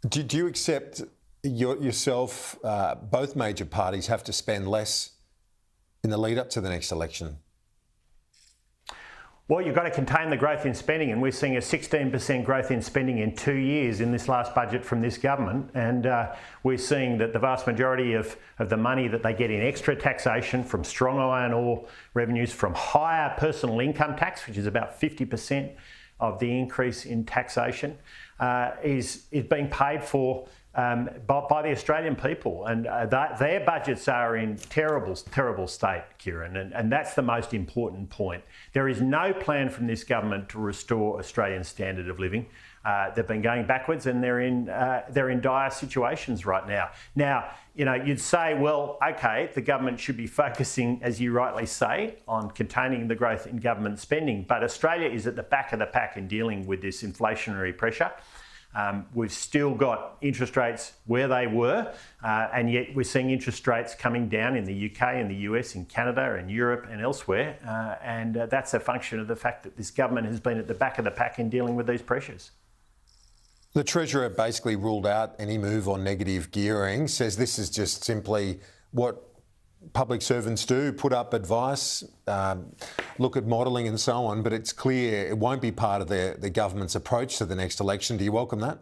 Do you accept yourself, both major parties have to spend less in the lead up to the next election? Well, you've got to contain the growth in spending, and we're seeing a 16% growth in spending in 2 years in this last budget from this government. And we're seeing that the vast majority of the money that they get in extra taxation from strong iron ore revenues, from higher personal income tax, which is about 50% of the increase in taxation, is being paid for by the Australian people, and their budgets are in terrible state, Kieran, and that's the most important point. There is no plan from this government to restore Australian standard of living. They've been going backwards, and they're in dire situations right now. Now, you'd say, well, okay, the government should be focusing, as you rightly say, on containing the growth in government spending, but Australia is at the back of the pack in dealing with this inflationary pressure. We've still got interest rates where they were, and yet we're seeing interest rates coming down in the UK and the US, in Canada and Europe and elsewhere, and that's a function of the fact that this government has been at the back of the pack in dealing with these pressures. The Treasurer basically ruled out any move on negative gearing, says this is just simply what public servants do, put up advice, look at modelling and so on, but it's clear it won't be part of the government's approach to the next election. Do you welcome that?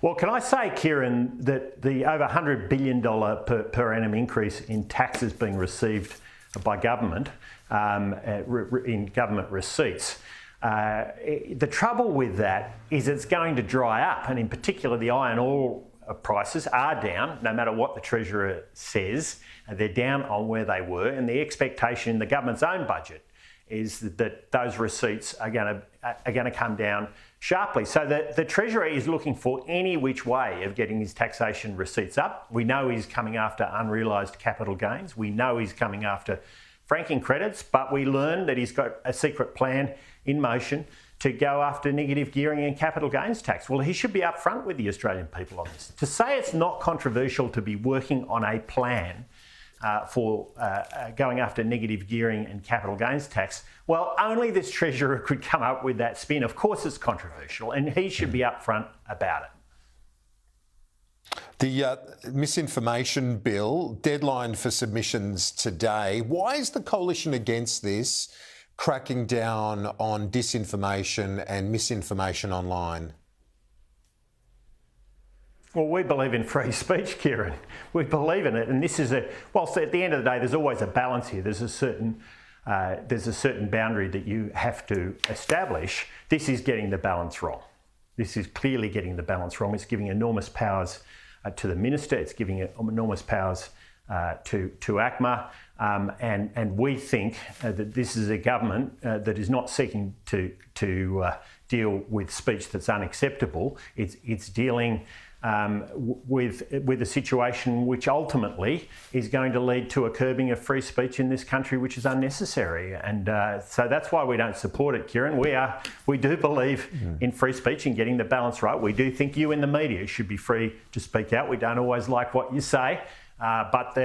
Well, can I say, Kieran, that the over $100 billion per annum increase in taxes being received by government, in government receipts, the trouble with that is it's going to dry up, and in particular the iron ore prices are down, no matter what the Treasurer says. They're down on where they were, and the expectation in the government's own budget is that those receipts are going to come down sharply. So the Treasurer is looking for any which way of getting his taxation receipts up. We know he's coming after unrealised capital gains. We know he's coming after franking credits, but we learned that he's got a secret plan in motion to go after negative gearing and capital gains tax. Well, he should be upfront with the Australian people on this. To say it's not controversial to be working on a plan for going after negative gearing and capital gains tax, well, only this Treasurer could come up with that spin. Of course it's controversial, and he should be upfront about it. The misinformation bill, deadline for submissions today. Why is the coalition against this, cracking down on disinformation and misinformation online? Well, we believe in free speech, Kieran. We believe in it, and this is whilst at the end of the day, there's always a balance here. There's a certain boundary that you have to establish. This is getting the balance wrong. This is clearly getting the balance wrong. It's giving enormous powers to the minister. It's giving enormous powers to ACMA, and we think that this is a government that is not seeking to deal with speech that's unacceptable. It's dealing with a situation which ultimately is going to lead to a curbing of free speech in this country, which is unnecessary. And so that's why we don't support it, Kieran. We do believe in free speech and getting the balance right. We do think you in the media should be free to speak out. We don't always like what you say, but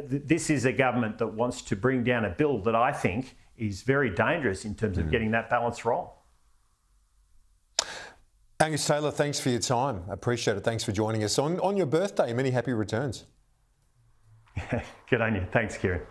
this is a government that wants to bring down a bill that I think is very dangerous in terms of getting that balance wrong. Angus Taylor, thanks for your time. I appreciate it. Thanks for joining us on your birthday. Many happy returns. Good on you. Thanks, Kieran.